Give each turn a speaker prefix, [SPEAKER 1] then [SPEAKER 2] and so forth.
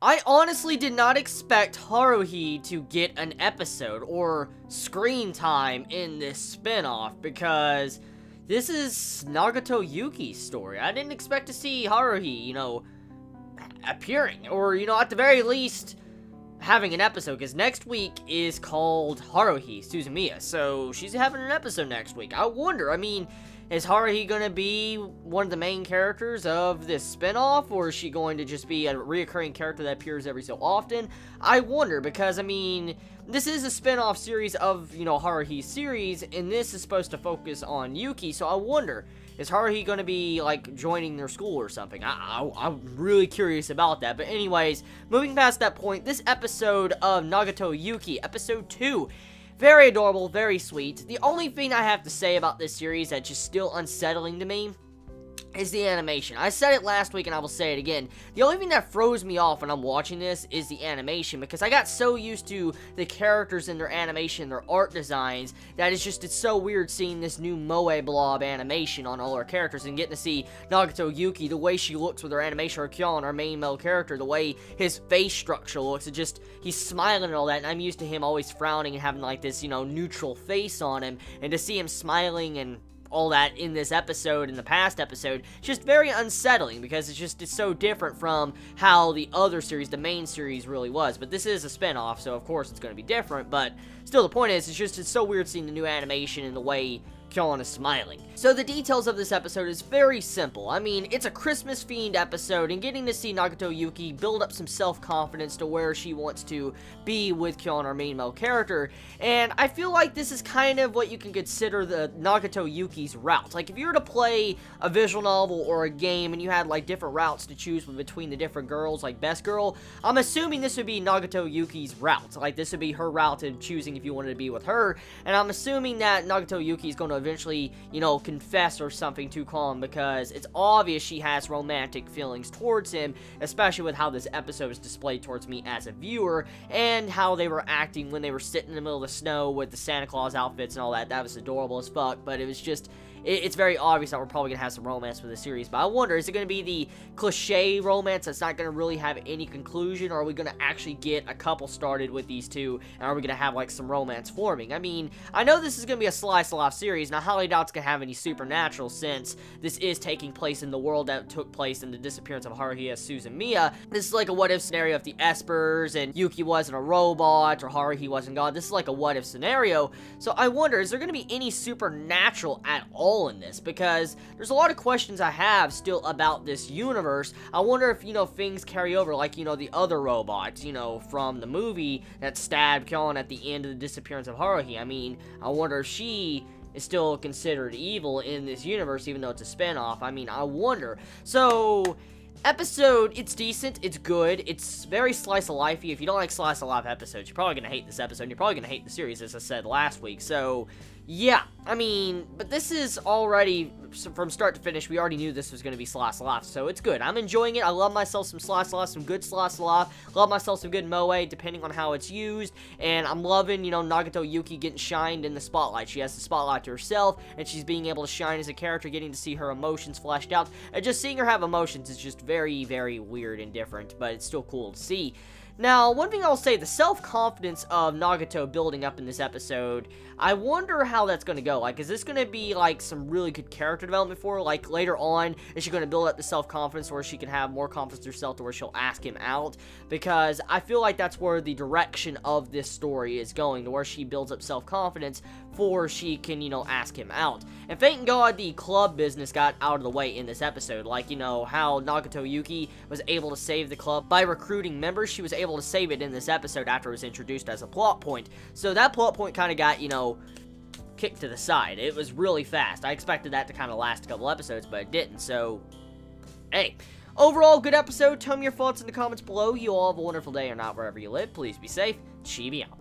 [SPEAKER 1] I honestly did not expect Haruhi to get an episode or screen time in this spin-off because this is Nagato Yuki's story. I didn't expect to see Haruhi, appearing, or, at the very least, having an episode, because next week is called Haruhi Suzumiya, so she's having an episode next week. I wonder, is Haruhi gonna be one of the main characters of this spin-off, or is she going to just be a reoccurring character that appears every so often? I wonder, because, this is a spin-off series of, Haruhi's series, and this is supposed to focus on Yuki, so I wonder, is Haruhi gonna be, joining their school or something? I'm really curious about that, but anyways, moving past that point, this episode of Nagato Yuki, episode 2, very adorable, very sweet. The only thing I have to say about this series that's just still unsettling to me is the animation. I said it last week and I will say it again. The only thing that throws me off when I'm watching this is the animation, because I got so used to the characters and their animation, their art designs, that it's so weird seeing this new Moe blob animation on all our characters and getting to see Nagato Yuki, the way she looks with her animation, or Kyon, our main male character, the way his face structure looks, he's smiling and all that, and I'm used to him always frowning and having this, neutral face on him, and to see him smiling and all that in this episode, in the past episode, just very unsettling, because it's so different from how the other series, the main series, really was. But this is a spin-off, so of course it's going to be different, but still the point is, it's so weird seeing the new animation and the way Kyon is smiling. So the details of this episode is very simple. It's a Christmas-themed episode, and getting to see Nagato Yuki build up some self-confidence to where she wants to be with Kyon, our main male character, and I feel like this is kind of what you can consider the Nagato Yuki's route. If you were to play a visual novel or a game, and you had, different routes to choose between the different girls, Best Girl, I'm assuming this would be Nagato Yuki's route. This would be her route in choosing if you wanted to be with her, and I'm assuming that Nagato Yuki is going to eventually, confess or something to Kyon, because it's obvious she has romantic feelings towards him, especially with how this episode is displayed towards me as a viewer, and how they were acting when they were sitting in the middle of the snow with the Santa Claus outfits and all that. That was adorable as fuck, but it was just, it's very obvious that we're probably going to have some romance with the series, but I wonder, is it going to be the cliche romance that's not going to really have any conclusion, or are we going to actually get a couple started with these two, and are we going to have, some romance forming? I know this is going to be a slice of life series, and I highly doubt it's going to have any supernatural, since this is taking place in the world that took place in the disappearance of Haruhi Suzumiya. This is like a what-if scenario if the Espers and Yuki wasn't a robot, or Haruhi wasn't God. This is like a what-if scenario, so I wonder, is there going to be any supernatural at all in this? Because there's a lot of questions I have still about this universe. I wonder if, things carry over, the other robots, from the movie that stabbed Kyon at the end of the disappearance of Haruhi. I wonder if she is still considered evil in this universe, even though it's a spin-off. I wonder. So, episode, it's decent, it's good, it's very slice-of-lifey. If you don't like slice-of-life episodes, you're probably going to hate this episode, and you're probably going to hate the series, as I said last week. So, yeah, but this is already, from start to finish, we already knew this was going to be slice of life, so it's good. I'm enjoying it. I love myself some slice of life, some good slice of life. Love myself some good moe, depending on how it's used, and I'm loving, Nagato Yuki getting shined in the spotlight. She has the spotlight to herself, and she's being able to shine as a character, getting to see her emotions fleshed out, and just seeing her have emotions is just very, very weird and different, but it's still cool to see. Now, one thing I'll say, the self-confidence of Nagato building up in this episode, I wonder how that's going to go. Is this going to be, some really good character development for her? Later on, is she going to build up the self-confidence where she can have more confidence in herself to where she'll ask him out? Because I feel like that's where the direction of this story is going, to where she builds up self-confidence before she can, ask him out. And thank God the club business got out of the way in this episode. How Nagato Yuki was able to save the club by recruiting members. She was able to save it in this episode after it was introduced as a plot point. So that plot point kind of got, kicked to the side. It was really fast. I expected that to kind of last a couple episodes, but it didn't. So, hey. Overall, good episode. Tell me your thoughts in the comments below. You all have a wonderful day or not wherever you live. Please be safe. Chibi out.